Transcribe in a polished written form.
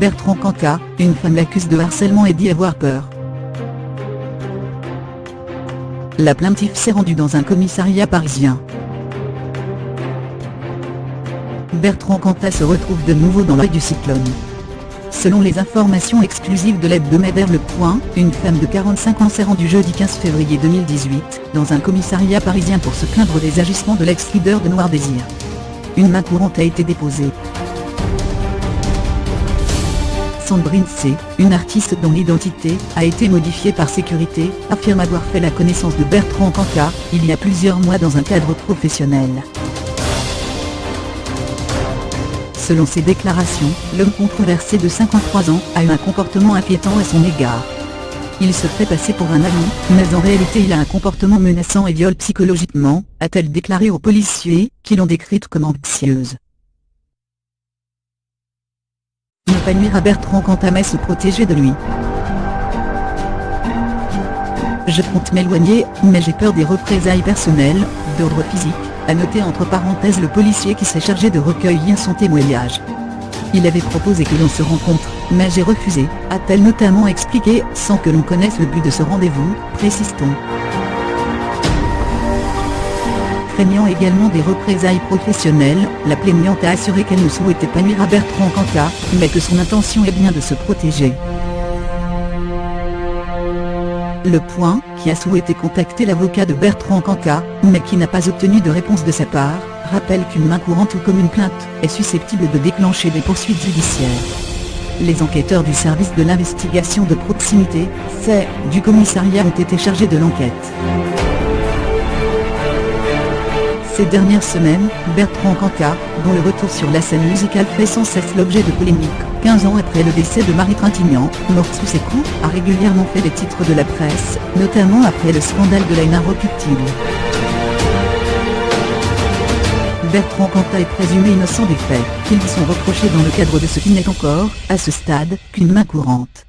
Bertrand Cantat, une femme l'accuse de harcèlement et dit avoir peur. La plaintive s'est rendue dans un commissariat parisien. Bertrand Cantat se retrouve de nouveau dans l'œil du cyclone. Selon les informations exclusives de l'hebdomadaire Le Point, une femme de 45 ans s'est rendue jeudi 15 février 2018, dans un commissariat parisien pour se plaindre des agissements de l'ex-leader de Noir Désir. Une main courante a été déposée. Sandrine C., une artiste dont l'identité a été modifiée par sécurité, affirme avoir fait la connaissance de Bertrand Cantat, il y a plusieurs mois dans un cadre professionnel. Selon ses déclarations, l'homme controversé de 53 ans a eu un comportement inquiétant à son égard. Il se fait passer pour un ami, mais en réalité il a un comportement menaçant et viole psychologiquement, a-t-elle déclaré aux policiers, qui l'ont décrite comme anxieuse. Ne pas nuire à Bertrand Cantat mais se protéger de lui. Je compte m'éloigner, mais j'ai peur des représailles personnelles, d'ordre physique, a noté entre parenthèses le policier qui s'est chargé de recueillir son témoignage. Il avait proposé que l'on se rencontre, mais j'ai refusé, a-t-elle notamment expliqué, sans que l'on connaisse le but de ce rendez-vous, précise-t-on. Craignant également des représailles professionnelles, la plaignante a assuré qu'elle ne souhaitait pas nuire à Bertrand Cantat, mais que son intention est bien de se protéger. Le Point, qui a souhaité contacter l'avocat de Bertrand Cantat, mais qui n'a pas obtenu de réponse de sa part, rappelle qu'une main courante ou comme une plainte, est susceptible de déclencher des poursuites judiciaires. Les enquêteurs du service de l'investigation de proximité, SEI, du commissariat ont été chargés de l'enquête. Ces dernières semaines, Bertrand Cantat, dont le retour sur la scène musicale fait sans cesse l'objet de polémiques, 15 ans après le décès de Marie Trintignant, morte sous ses coups, a régulièrement fait les titres de la presse, notamment après le scandale de la incorruptible. Bertrand Cantat est présumé innocent des faits, qui lui sont reprochés dans le cadre de ce qui n'est encore, à ce stade, qu'une main courante.